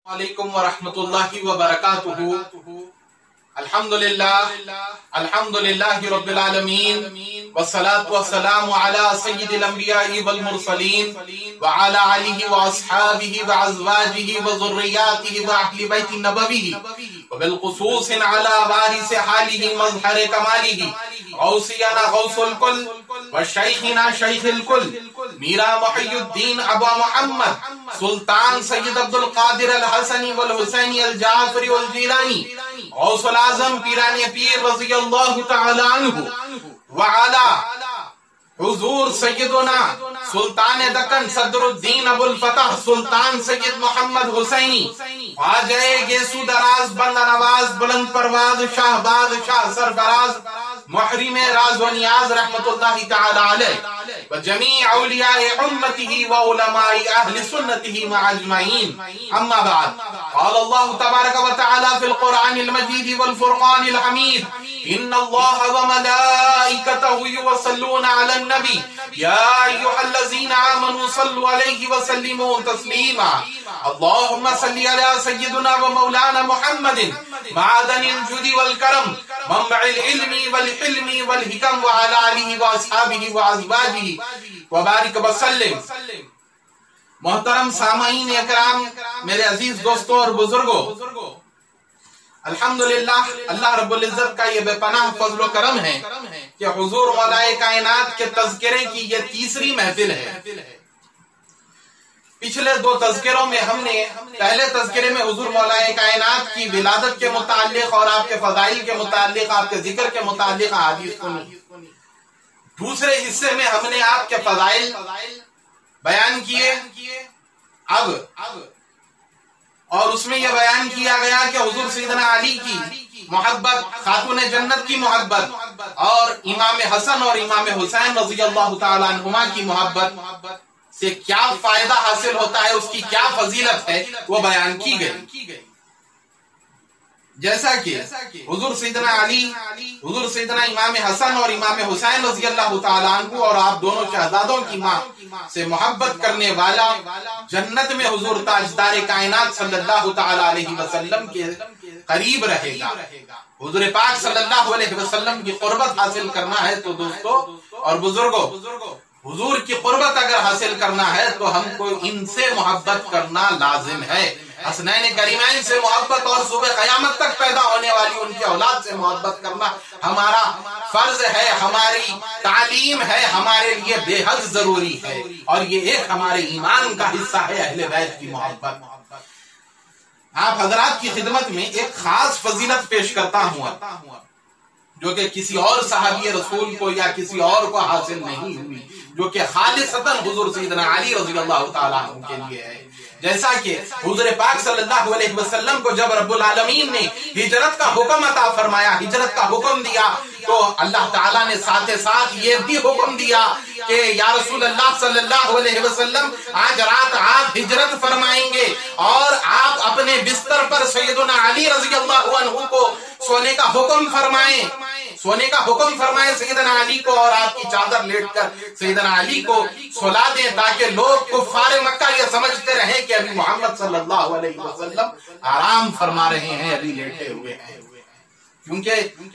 علیکم ورحمۃ اللہ وبرکاتہ۔ الحمدللہ رب العالمین والصلاة والسلام علی سید الانبیاء والمرسلین وعلی آلہ واصحابہ وازواجہ وذریاتہ واہل بیت النبوی وبالخصوص علی وارث حالہ مظہر کمالہ غوثینا غوث الکل وشیخنا شیخ الکل میرا محی الدین ابا محمد سلطان سید عبد القادر الحسنی والحسینی الجعفری والجیلانی غوث العظم پیران پیر رضی اللہ تعالی عنہ وعلا حضور سیدنا سلطان دکن صدر الدین ابو الفتح سلطان سید محمد حسینی خواجہ گیسو دراز بند نواز بلند پرواز شاہ بادشاہ سرفراز محرم راز و نیاز رحمت اللہ تعالی علیہ وجمیع اولیاء امتہ وعلماء اہل سنتہ مع اجمعین اما بعد قال اللہ تبارک و تعالی فی القرآن المجید والفرقان الحمید ان اللہ وملائکتہ یصلون علی النبی یا ایہا الذین آمنوا صلوا علیہ وسلموا تسلیما اللہم صلی علی سیدنا و مولانا محمد معدن الجود والکرم منبع العلم والحلم والحکم وعلى آلہ واصحابہ وازواجہ وبارک وسلم۔ محترم سامعین اکرام، میرے عزیز دوستوں اور بزرگوں، الحمدللہ اللہ رب العزت کا یہ بے پناہ فضل و کرم ہے کہ حضور مولائے کائنات کے تذکرے کی یہ تیسری محفل ہے۔ پچھلے دو تذکروں میں ہم نے پہلے تذکرے میں حضور مولائے کائنات کی ولادت کے متعلق اور آپ کے فضائل کے متعلق، آپ کے ذکر کے متعلق حدیث سنی۔ دوسرے حصے میں ہم نے آپ کے فضائل بیان کیے، اب اور اس میں یہ بیان کیا گیا کہ حضور سیدنا علی کی محبت، خاتون جنت کی محبت اور امام حسن اور امام حسین رضی اللہ تعالی عنہما کی محبت سے کیا فائدہ حاصل ہوتا ہے، اس کی کیا فضیلت ہے، وہ بیان کی گئی۔ جیسا کہ حضور سیدنا علی، حضور سیدنا امام حسن اور امام حسین رضی اللہ تعالیٰ عنہ اور آپ دونوں شہزادوں کی ماں سے محبت کرنے والا جنت میں حضور تاجدار کائنات صلی اللہ تعالیٰ علیہ وسلم کے قریب رہے گا۔ حضور پاک صلی اللہ علیہ وسلم کی قربت حاصل کرنا ہے تو دوستو اور بزرگوں، حضور کی قربت اگر حاصل کرنا ہے تو ہم کو ان سے محبت کرنا لازم ہے۔ حسنین کریمین سے محبت اور صبح قیامت تک پیدا ہونے والی ان کی اولاد سے محبت کرنا ہمارا فرض ہے، ہماری تعلیم ہے، ہمارے لیے بے حد ضروری ہے، اور یہ ایک ہمارے ایمان کا حصہ ہے اہل بیت کی محبت۔ آپ حضرات کی خدمت میں ایک خاص فضیلت پیش کرتا ہوں جو کہ کسی اور صحابی رسول کو یا کسی اور کو حاصل نہیں ہوئی، جو کہ خالصتاً حضور سیدنا علی رضی اللہ تعالیٰ عنہ کے لیے ہے۔ جیسا کہ حضور پاک صلی اللہ علیہ وسلم کو جب رب العالمین نے ہجرت کا حکم عطا فرمایا، ہجرت کا حکم دیا، تو اللہ تعالیٰ نے ساتھ ساتھ یہ بھی حکم دیا کہ یا رسول اللہ صلی اللہ علیہ وسلم آج رات آپ ہجرت فرمائیں گے اور آپ اپنے بستر پر سیدنا علی رضی اللہ عنہ کو سونے کا حکم فرمائیں، سونے کا حکم فرمائیں سیدنا علی کو، اور آپ کی چادر لیٹ کر سیدنا علی کو سلا دیں تاکہ لوگ کفار مکہ یہ سمجھتے رہیں کہ ابھی محمد صلی اللہ علیہ وسلم آرام فرما رہے ہیں، ابھی لیٹے ہوئے ہیں۔ کیونکہ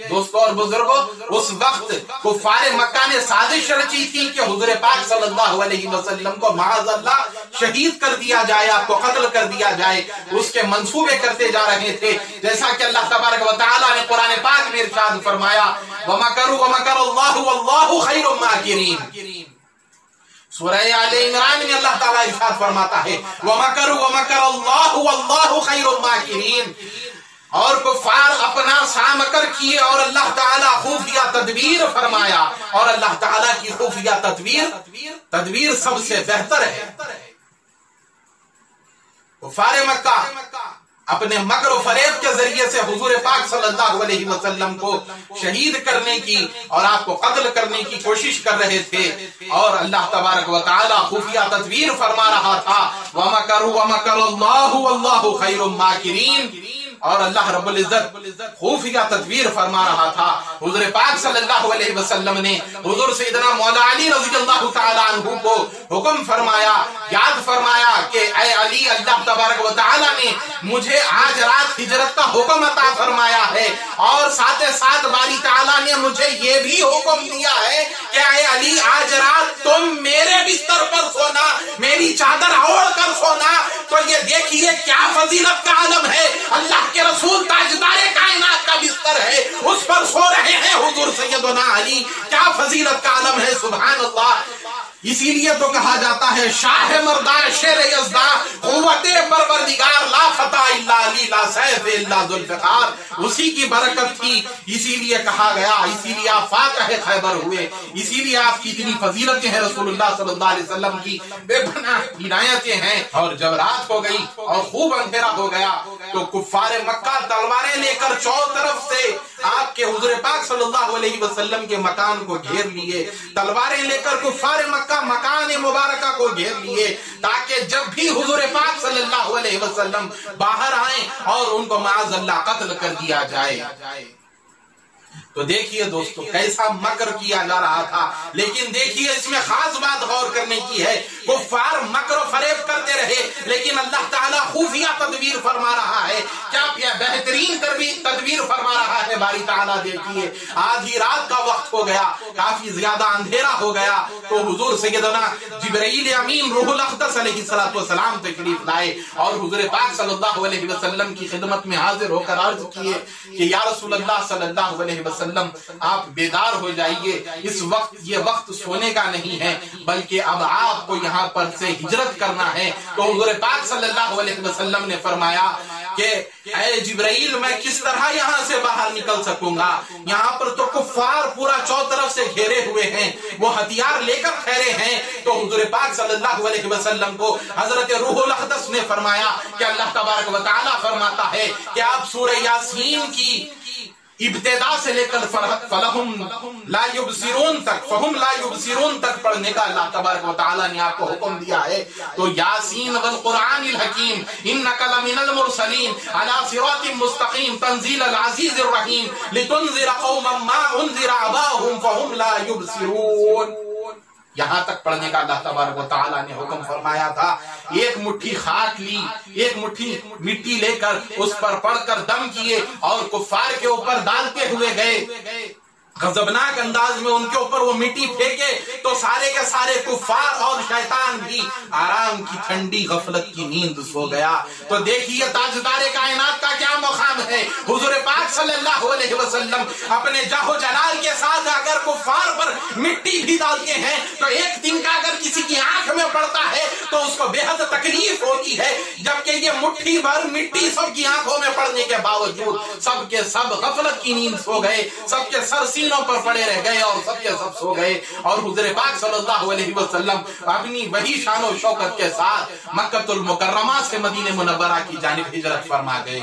دوستوں اور بزرگوں، اس وقت کفار مکہ نے سازش رچی تھی کہ حضور پاک صلی اللہ علیہ وسلم کو معاذ اللہ شہید کر دیا جائے، آپ کو قتل کر دیا جائے، اس کے منصوبے کرتے جا رہے تھے۔ جیسا کہ اللہ تبارک و تعالی نے قرآن پاک میں ارشاد فرمایا وَمَكَرُوا وَمَكَرَ اللَّهُ وَاللَّهُ خَيْرُ الْمَاكِرِينَ۔ سورہ آل عمران میں اللہ تعالیٰ ارشاد فرماتا ہے وَمَكَرُوا وَمَكَرَ اللَّهُ وَاللَّهُ خَيْرُ الْمَاكِرِينَ، اور کفار اپنا سامکر کیے اور اللہ تعالیٰ خفیہ تدبیر فرمایا، اور اللہ تعالیٰ کی خفیہ تدبیر سب سے بہتر ہے۔ کفار مکہ اپنے مکر و فریب کے ذریعے سے حضور پاک صلی اللہ علیہ وسلم کو شہید کرنے کی اور آپ کو قتل کرنے کی کوشش کر رہے تھے، اور اللہ تبارک و تعالیٰ خفیہ تدبیر فرما رہا تھا وَمَكَرُوا وَمَكَرَ اللَّهُ وَاللَّهُ خَيْرُ الْمَاكِرِينَ، اور اللہ رب العزت خفیہ تدبیر فرما رہا تھا حضور پاک صلی اللہ علیہ وسلم نے حضور سیدنا مولا علی رضی اللہ تعالیٰ عنہ کو حکم فرمایا، یاد فرمایا کہ اے علی، اللہ تبارک و تعالیٰ نے مجھے آج رات ہجرت کا حکم عطا فرمایا ہے، اور ساتھ ساتھ باری تعالیٰ نے مجھے یہ بھی حکم دیا ہے کہ اے علی، آج رات تم میرے بستر پر سونا، میری چادر اوڑھ کر سونا۔ تو یہ دیکھیے کیا فضیلت کا عالم ہے، اللہ کے رسول تاجدار کائنات کا بستر ہے، اس پر سو رہے ہیں حضور سیدنا علی، کیا فضیلت کا عالم ہے، سبحان اللہ۔ اسی لیے تو کہا جاتا ہے شاہ مردان شیر یزداں، قوت پروردگار لا فتح الا علی، لا سیف الا ذوالفقار، اسی کی برکت تھی، اسی لیے کہا گیا، اسی لیے آپ فاتح خیبر ہوئے، اسی لیے آپ کی اتنی فضیلتیں ہیں، رسول اللہ صلی اللہ علیہ وسلم کی بے پناہ عنایتیں ہیں۔ اور جب رات ہو گئی اور خوب اندھیرا ہو گیا تو کفار مکہ تلواریں لے کر چاروں طرف سے آپ کے حضور پاک صلی اللہ علیہ وسلم کے مکان کو گھیر لیے، تلواریں لے کر کفار مکہ مکان مبارکہ کو گھیر لیے، تاکہ جب بھی حضور پاک صلی اللہ علیہ وسلم باہر آئیں اور ان کو معاذ اللہ قتل کر دیا جائے۔ تو دیکھیے دوستو کیسا مکر کیا جا رہا تھا، لیکن دیکھیے اس میں خاص بات غور کرنے کی ہے، کفار مکر و فریب کرتے رہے، لیکن اللہ تعالیٰ خفیہ تدبیر فرما رہا ہے، کیا بہترین تدبیر فرما رہا ہے باری تعالیٰ۔ دیکھیے آدھی رات کا وقت ہو گیا، کافی زیادہ اندھیرا ہو گیا، تو حضور سیدنا جبرائیل امین روح الاقدس علیہ السلام تشریف لائے اور حضور پاک صلی اللہ علیہ وسلم کی خدمت میں حاضر ہو کر عرض کیے کہ یا رسول اللہ صلی اللہ علیہ وسلم، آپ بیدار ہو جائیے، اس وقت یہ وقت سونے کا نہیں ہے، بلکہ اب آپ کو یہاں پر سے ہجرت کرنا ہے۔ تو حضور پاک صلی اللہ علیہ وسلم نے فرمایا کہ اے جبرائیل، میں کس طرح یہاں سے باہر نکل سکوں گا، یہاں پر تو کفار پورا چاروں طرف سے گھیرے ہوئے ہیں، وہ ہتھیار لے کر ٹھہرے ہیں۔ تو حضور پاک صلی اللہ علیہ وسلم کو حضرت روح الاقدس نے فرمایا کہ اللہ تبارک و تعالیٰ فرماتا ہے کہ آپ سورہ یاسین کی ابتدا سے لے کر فَلَهُمْ لَا يُبْصِرُونَ تک، فَهُمْ لَا يُبْصِرُونَ تک پڑھنے کا اللہ تبارک و تعالیٰ نے آپ کو حکم دیا ہے۔ تو یاسین وَالْقُرْآنِ الْحَكِيمِ إِنَّكَ لَمِنَ الْمُرْسَلِينَ عَلَى صِرَاطٍ مُسْتَقِيمٍ تَنزِيلَ الْعَزِيزِ الرَّحِيمِ لِتُنذِرَ قَوْمًا مَا أُنذِرَ آبَاؤُهُمْ فَهُمْ لَا يُبْصِرُونَ۔ یہاں تک پڑھنے کا اللہ تبارک و تعالیٰ نے حکم فرمایا تھا۔ ایک مٹھی خاک لی، ایک مٹھی مٹی لے کر اس پر پڑھ کر دم کیے اور کفار کے اوپر ڈالتے ہوئے گئے، غضبناک انداز میں ان کے اوپر وہ مٹی پھینکے تو سارے کے سارے کفار اور شیطان بھی آرام کی ٹھنڈی غفلت کی نیند سو گیا۔ تو دیکھیے تاجدار کائنات کا کیا مقام ہے، حضور پاک صلی اللہ علیہ وسلم اپنے جاہ و جلال کے ساتھ اگر کفار پر مٹی بھی ڈالتے ہیں تو ایک دن کا اگر کسی کی آنکھ میں پڑتا ہے تو اس کو بے حد تکلیف ہوتی ہے، جبکہ یہ مٹھی بھر مٹی سب کی آنکھوں میں پڑنے کے باوجود سب کے سب غفلت کی نیند سو گئے، سب کے سر سینوں پر پڑے رہ گئے اور سب کے سب سو گئے، اور حضور پاک صلی اللہ علیہ وسلم اپنی وہی شان و شوکت کے ساتھ مکہ المکرمہ سے مدینہ منورہ کی جانب ہجرت فرما گئے۔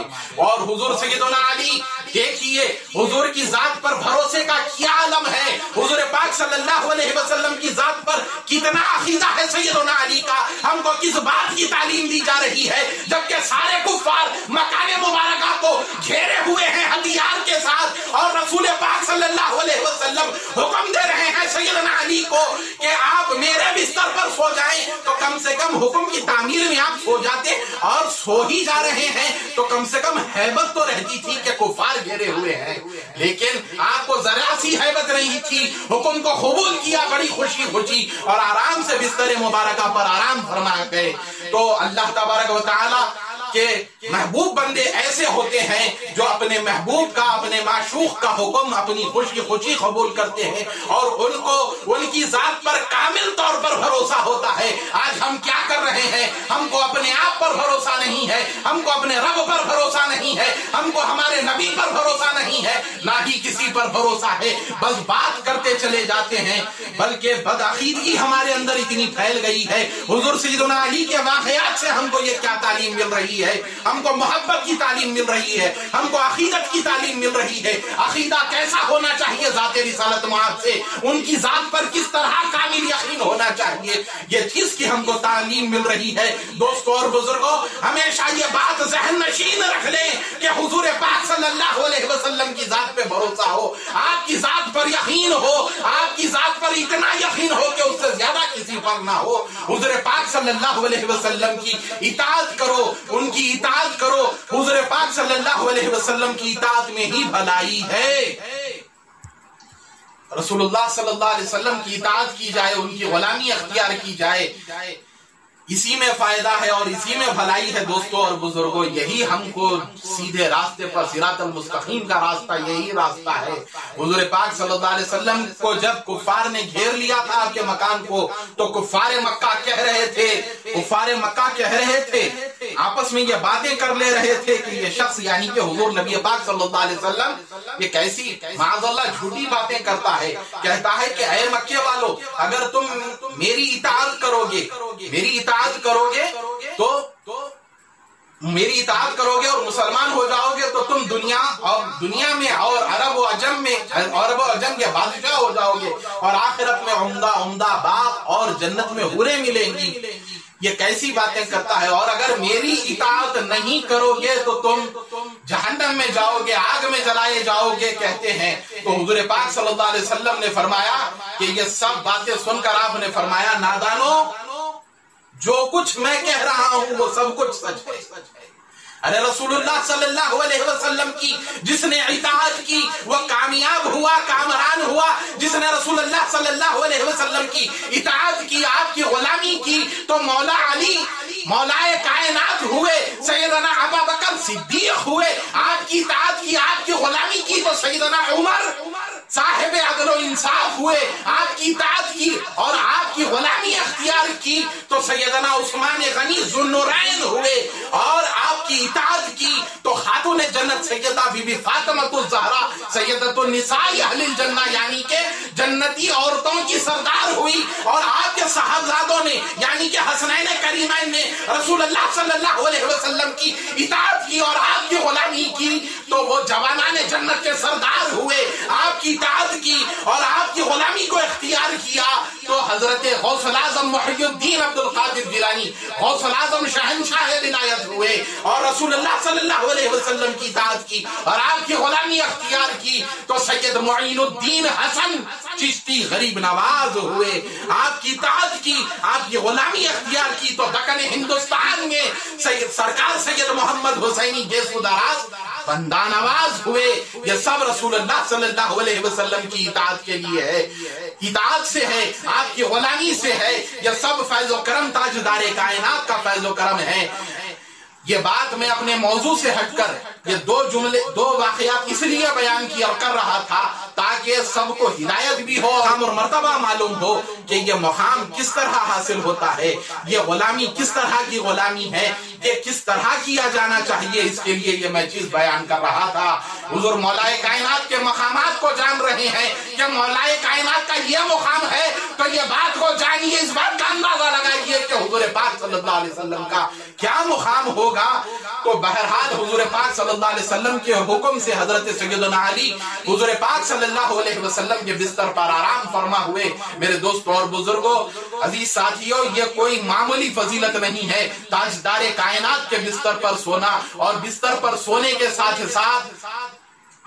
اور حضور سیدنا علی، دیکھیے حضور کی ذات پر بھروسے کا کیا عالم ہے، حضور پاک صلی اللہ علیہ وسلم کی ذات پر کتنا عقیدہ ہے سیدنا علی کا، ہم کو کس بات کی تعلیم دی جا رہی ہے، جبکہ سارے کفار مکان مبارکہ کو گھیرے ہوئے ہیں ہتھیار کے ساتھ، اور رسول پاک صلی اللہ علیہ وسلم حکم دے رہے ہیں سیدنا علی کو کہ آپ میرے بستر پر سو جائیں، تو کم سے کم حکم کی تعمیل میں آپ سو جاتے، اور سو ہی جا رہے ہیں تو کم سے کم ہیبت تو رہتی تھی کہ کفار گھیرے ہوئے ہیں، لیکن آپ کو ذرا سی ہیبت نہیں تھی، حکم کو قبول کیا بڑی خوشی خوشی اور آرام سے بستر مبارکہ پر آرام فرما گئے۔ تو اللہ تبارک و تعالی کہ محبوب بندے ایسے ہوتے ہیں جو اپنے محبوب کا، اپنے معشوق کا حکم اپنی خوشی قبول کرتے ہیں اور ان کو ان کی ذات پر کامل طور پر بھروسہ ہوتا ہے۔ آج ہم کیا کر رہے ہیں، ہم کو اپنے آپ پر بھروسہ نہیں ہے، ہم کو اپنے رب پر بھروسہ نہیں ہے، ہم کو ہمارے نبی پر بھروسہ نہیں ہے، نہ ہی کسی پر بھروسہ ہے، بس بات کرتے چلے جاتے ہیں، بلکہ بدعقیدگی ہمارے اندر اتنی پھیل گئی ہے۔ حضور سیدنا علی کے واقعات سے ہم کو یہ کیا تعلیم مل رہی ہے ہے، ہم کو محبت کی تعلیم مل رہی ہے، ہم کو عقیدت کی تعلیم مل رہی ہے، عقیدہ کیسا ہونا چاہیے ذات رسالت معاد سے، ان کی ذات پر کس طرح کامل یقین ہونا چاہیے، یہ چیز کی ہم کو تعلیم مل رہی ہے۔ دوستو اور بزرگوں، ہمیشہ یہ بات ذہن نشین رکھ لیں کہ حضور پاک صلی اللہ علیہ وسلم کی ذات پہ بھروسہ ہو، آپ کی ذات پر یقین ہو، آپ کی ذات پر اتنا یقین ہو کہ اس سے زیادہ کسی پر نہ ہو۔ حضور پاک صلی اللہ علیہ وسلم کی اطاعت کرو، ان کی اطاعت کرو، حضور پاک صلی اللہ علیہ وسلم کی اطاعت میں ہی بھلائی ہے۔ رسول اللہ صلی اللہ علیہ وسلم کی اطاعت کی جائے، ان کی غلامی اختیار کی جائے، اسی میں فائدہ ہے اور اسی میں بھلائی ہے۔ دوستو اور بزرگوں، یہی ہم کو سیدھے راستے پر، صراط المستقیم کا راستہ یہی راستہ ہے۔ حضور پاک صلی اللہ علیہ وسلم کو جب کفار نے گھیر لیا تھا آپ کے مکان کو، تو کفار مکہ کہہ رہے تھے، آپس میں یہ باتیں کر لے رہے تھے کہ یہ شخص یعنی کہ حضور نبی پاک صلی اللہ علیہ وسلم یہ کیسی معاذ اللہ جھوٹی باتیں کرتا ہے، کہتا ہے کہ اے مکے والو، اگر تم میری اطاعت کرو گے اور مسلمان ہو جاؤ گے تو تم دنیا میں اور عرب و عجم کے بادشاہ ہو جاؤ گے، اور آخرت میں عمدہ باغ اور جنت میں حوریں ملیں گی۔ یہ کیسی باتیں کرتا ہے، اور اگر میری اطاعت نہیں کرو گے تو تم جہنم میں جاؤ گے، آگ میں جلائے جاؤ گے کہتے ہیں۔ تو حضور پاک صلی اللہ علیہ وسلم نے فرمایا کہ یہ سب باتیں سن کر آپ نے فرمایا، نادانو، جو کچھ میں کہہ رہا ہوں وہ سب کچھ سچ ہے۔ ارے رسول اللہ صلی اللہ علیہ وسلم کی جس نے اطاعت کی وہ کامیاب ہوا، کامران ہوا۔ جس نے رسول اللہ صلی اللہ علیہ وسلم کی اطاعت کی، آپ کی غلامی کی، تو مولا علی مولائے کائنات ہوئے، سیدنا ابوبکر صدیق ہوئے۔ آپ کی اطاعت کی، آپ کی غلامی کی تو سیدنا عمر صاحب عدل و انصاف ہوئے۔ آپ کی اطاعت کی اور آپ کی غلامی اختیار کی تو سیدنا عثمان غنی ذو النورین ہوئے۔ اور آپ کی اطاعت کی تو خاتون جنت سیدہ بی بی فاطمہ الزہرا سیدۃ النساء اہل الجنہ یعنی کہ جنتی عورتوں کی سردار ہوئی۔ اور آپ کے صاحبزادوں نے یعنی کہ حسنین کریمین نے رسول اللہ صلی اللہ علیہ وسلم کی اطاعت کی اور آپ کی غلامی کی تو وہ جوانان جنت کے سردار ہوئے۔ آپ کی اطاعت کی اور آپ کی غلامی کو اختیار کیا تو حضرت غوث الاعظم محی الدین عبد القادر جیلانی غوث الاعظم شہنشاہ ولایت ہوئے۔ اور رسول اللہ صلی اللہ علیہ وسلم کی اطاعت کی اور آپ کی غلامی اختیار کی تو سید معین الدین حسن چشتی غریب نواز ہوئے۔ آپ کی اطاعت کی، آپ کی غلامی اختیار کی تو دکن ہندوستان میں سرکار سید محمد حسینی گیسو دراز بندہ نواز ہوئے۔ یہ سب رسول اللہ صلی اللہ علیہ وسلم کی اطاعت کے لیے ہے، اطاعت سے ہے، آپ کی غلامی سے ہے۔ یہ سب فیض و کرم تاجدار کائنات کا فیض و کرم ہے۔ یہ بات میں اپنے موضوع سے ہٹ کر یہ دو واقعات اس لیے بیان کیا کر رہا تھا تاکہ سب کو ہدایت بھی ہو اور مرتبہ معلوم ہو کہ یہ مقام کس طرح حاصل ہوتا ہے، یہ غلامی کس طرح کی غلامی ہے، یہ کس طرح کیا جانا چاہیے۔ اس کے لیے یہ میں چیز بیان کر رہا تھا۔ حضور مولائے کائنات کے مقامات کو جان رہے ہیں کہ مولائے کائنات کا یہ مقام ہے تو یہ بات کو جانیے، اس بات کا اندازہ لگائیے کہ حضور پاک صلی اللہ علیہ وسلم کا کیا مقام ہوگا۔ تو بہرحال حضور پاک صلی اللہ علیہ وسلم کے حکم سے حضرت سیدنا علی حضور پاک صلی اللہ علیہ وسلم کے بستر پر آرام فرما ہوئے۔ میرے دوستوں اور بزرگوں، عزیز ساتھیوں، یہ کوئی معمولی فضیلت نہیں ہے تاجدار کائنات کے بستر پر سونا، اور بستر پر سونے کے ساتھ ساتھ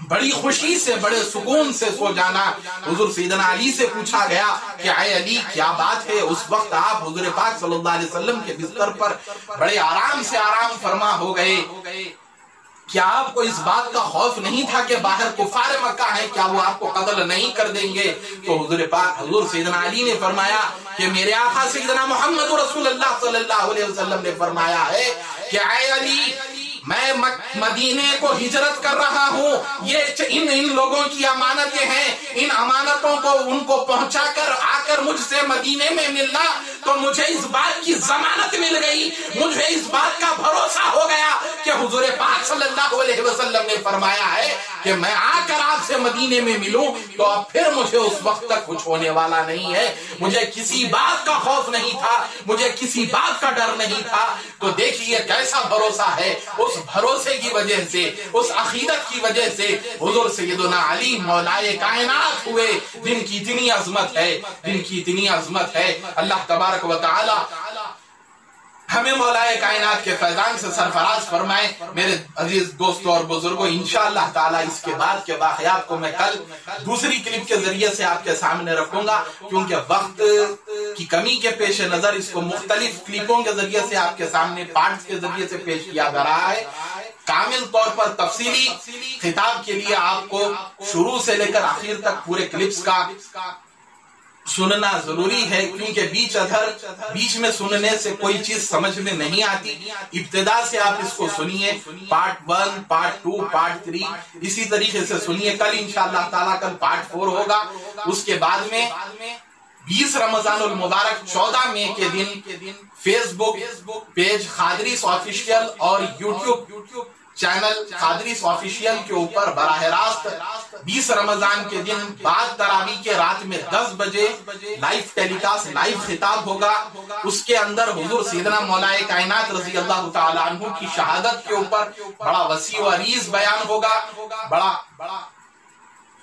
بڑی خوشی سے، بڑے سکون سے سو جانا۔ حضور سیدنا علی سے پوچھا گیا کہ اے علی کیا بات ہے، اس وقت آپ حضور پاک صلی اللہ علیہ وسلم کے بستر پر بڑے آرام سے آرام فرما ہو گئے، کیا آپ کو اس بات کا خوف نہیں تھا کہ باہر کفار مکہ ہیں، کیا وہ آپ کو قتل نہیں کر دیں گے؟ تو حضور سیدنا علی نے فرمایا کہ میرے آقا سیدنا محمد رسول اللہ صلی اللہ علیہ وسلم نے فرمایا ہے کہ اے علی، میں مدینے کو ہجرت کر رہا ہوں، یہ ان لوگوں کی امانتیں ہیں، ان امانتوں کو ان کو پہنچا کر آ کر مجھ سے مدینے میں ملنا تو مجھے اس بات کی ضمانت مل گئی، مجھے اس بات کا بھروسہ ہو گیا کہ حضور پاک صلی اللہ علیہ وسلم نے فرمایا ہے کہ میں آ کر آپ سے مدینے میں ملوں تو اب پھر مجھے اس وقت تک کچھ ہونے والا نہیں ہے، مجھے کسی بات کا خوف نہیں تھا، مجھے کسی بات کا ڈر نہیں تھا۔ تو دیکھیے کیسا بھروسہ ہے، اس بھروسے کی وجہ سے، اس عقیدت کی وجہ سے حضور سیدنا علی مولائے کائنات ہوئے، جن کی اتنی عظمت ہے، جن کی اتنی عظمت ہے۔ اللہ تبارک و تعالی ہمیں مولائے کائنات کے فیضان سے سرفراز فرمائے۔ میرے عزیز دوستوں اور بزرگوں، انشاءاللہ تعالی اس کے بعد کے واقعات کو میں کل دوسری کلپ کے ذریعے سے آپ کے سامنے رکھوں گا، کیونکہ وقت کی کمی کے پیش نظر اس کو مختلف کلپوں کے ذریعے سے آپ کے سامنے پارٹس کے ذریعے سے پیش کیا جا رہا ہے۔ کامل طور پر تفصیلی خطاب کے لیے آپ کو شروع سے لے کر آخر تک پورے کلپس کا سننا ضروری ہے، کیونکہ بیچ میں سننے سے کوئی چیز سمجھ میں نہیں آتی۔ ابتدا سے آپ اس کو سنیے، پارٹ 1، پارٹ 2، پارٹ 3 اسی طریقے سے سنیے۔ کل انشاءاللہ تعالیٰ کل پارٹ 4 ہوگا۔ اس کے بعد میں 20 رمضان المبارک 14 مئی کے دن فیس بک پیج قادریز آفیشیل اور یوٹیوب چینل قادریز آفیشیل کے اوپر براہ راست 20 رمضان کے دن بعد تراویح کے رات میں 10 بجے لائیو ٹیلی کاسٹ، لائیو خطاب ہوگا۔ اس کے اندر حضور سیدنا مولائے کائنات رضی اللہ تعالیٰ عنہ کی شہادت کے اوپر بڑا وسیع و عریض بیان ہوگا، بڑا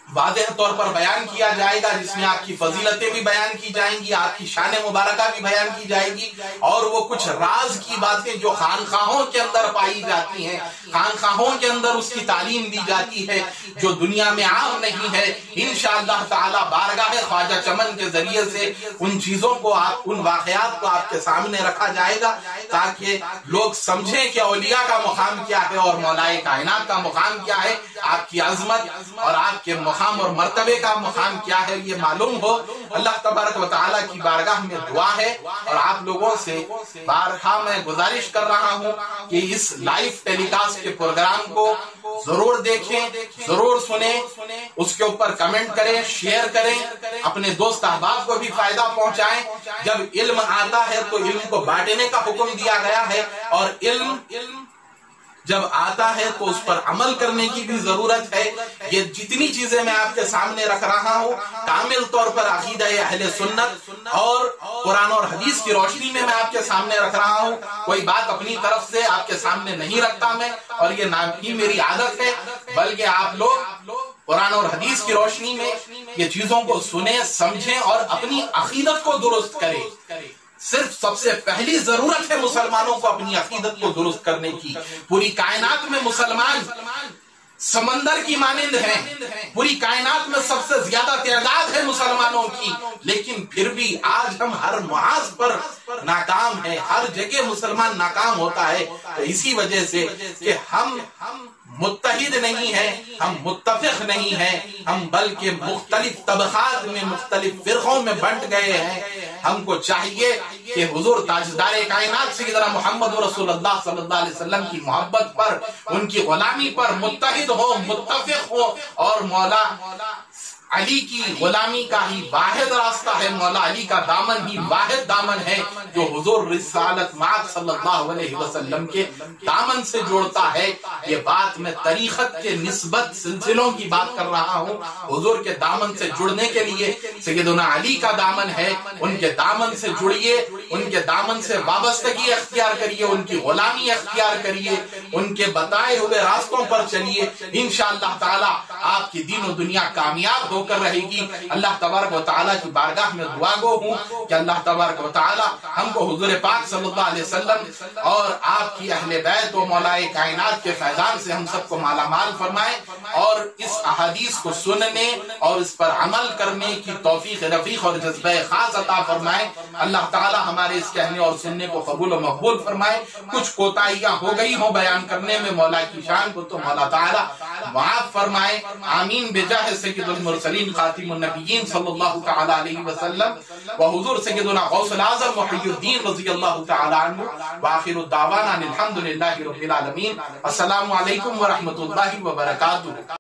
واضح طور پر بیان کیا جائے گا، جس میں آپ کی فضیلتیں بھی بیان کی جائیں گی، آپ کی شان مبارکہ بھی بیان کی جائے گی، اور وہ کچھ راز کی باتیں جو خانخواہوں کے اندر پائی جاتی ہیں، خانخواہوں کے اندر اس کی تعلیم دی جاتی ہے جو دنیا میں عام نہیں ہے، انشاءاللہ تعالی بارگاہ خواجہ چمن کے ذریعے سے ان چیزوں کو ان واقعات کو آپ کے سامنے رکھا جائے گا، تاکہ لوگ سمجھیں کہ اولیاء کا مقام کیا ہے اور مولائے کائنات کا مقام کیا ہے، آپ کی عظمت اور آپ کے مقام اور مرتبے کا مقام کیا ہے یہ معلوم ہو۔ اللہ تبارک و تعالیٰ کی بارگاہ میں دعا ہے، اور آپ لوگوں سے بارہا میں گزارش کر رہا ہوں کہ اس لائیو ٹیلی کاسٹ کے پروگرام کو ضرور دیکھیں، ضرور سنیں، اس کے اوپر کمنٹ کریں، شیئر کریں، اپنے دوست احباب کو بھی فائدہ پہنچائیں۔ جب علم آتا ہے تو علم کو بانٹنے کا حکم دیا گیا ہے، اور علم جب آتا ہے تو اس پر عمل کرنے کی بھی ضرورت ہے۔ یہ جتنی چیزیں میں آپ کے سامنے رکھ رہا ہوں کامل طور پر عقیدہ اہل سنت اور قرآن اور حدیث کی روشنی میں آپ کے سامنے رکھ رہا ہوں، کوئی بات اپنی طرف سے آپ کے سامنے نہیں رکھتا میں، اور یہ نہ ہی میری عادت ہے، بلکہ آپ لوگ قرآن اور حدیث کی روشنی میں یہ چیزوں کو سنیں، سمجھیں اور اپنی عقیدت کو درست کریں۔ صرف سب سے پہلی ضرورت ہے مسلمانوں کو اپنی عقیدت کو درست کرنے کی۔ پوری کائنات میں مسلمان سمندر کی مانند ہیں، پوری کائنات میں سب سے زیادہ تعداد ہے مسلمانوں کی، لیکن پھر بھی آج ہم ہر محاذ پر ناکام ہیں، ہر جگہ مسلمان ناکام ہوتا ہے، تو اسی وجہ سے کہ ہم متحد نہیں ہیں، ہم متفق نہیں ہیں، ہم بلکہ مختلف طبقات میں، مختلف فرقوں میں بنٹ گئے ہیں۔ ہم کو چاہیے کہ حضور تاجدار کائنات سیدنا محمد رسول اللہ صلی اللہ علیہ وسلم کی محبت پر، ان کی غلامی پر متحد ہو، متفق ہو، اور مولا علی کی غلامی کا ہی واحد راستہ ہے، مولا علی کا دامن ہی واحد دامن ہے جو حضور رسالت مآب صلی اللہ علیہ وسلم کے دامن سے جوڑتا ہے۔ یہ بات میں طریقت کے نسبت سلسلوں کی بات کر رہا ہوں۔ حضور کے دامن سے جڑنے کے لیے سیدنا علی کا دامن ہے، ان کے دامن سے جڑیے، ان کے دامن سے وابستگی اختیار کریے، ان کی غلامی اختیار کریے، ان کے بتائے ہوئے راستوں پر چلیے، انشاءاللہ تعالی آپ کی دین و دنیا کامیاب ہو کر رہے گی۔ اللہ تبارک و تعالیٰ کی بارگاہ میں دعا گو ہوں کہ اللہ تبارک و تعالیٰ ہم کو حضور پاک صلی اللہ علیہ وسلم اور آپ کی اہل بیت و مولائے کائنات کے فیضان سے ہم سب کو مالا مال فرمائے، اور اس احادیث کو سننے اور اس پر عمل کرنے کی توفیق رفیق اور جذبہ خاص عطا فرمائے۔ اللہ تعالیٰ ہمارے اس کہنے اور سننے کو قبول و مقبول فرمائے۔ کچھ کوتاہیاں ہو گئی ہوں بیان کرنے میں مولا کی شان کو تو مولا تعالیٰ معاف فرمائے، آمین بجاہ سید المرسلین خاتم النبیین صلی اللہ تعالی علیہ وسلم و حضور سیدنا غوث العظم محی الدین رضی اللہ تعالی عنہ، وآخر الدعوانا الحمدللہ رب العالمین۔ السلام علیکم ورحمۃ اللہ وبرکاتہ۔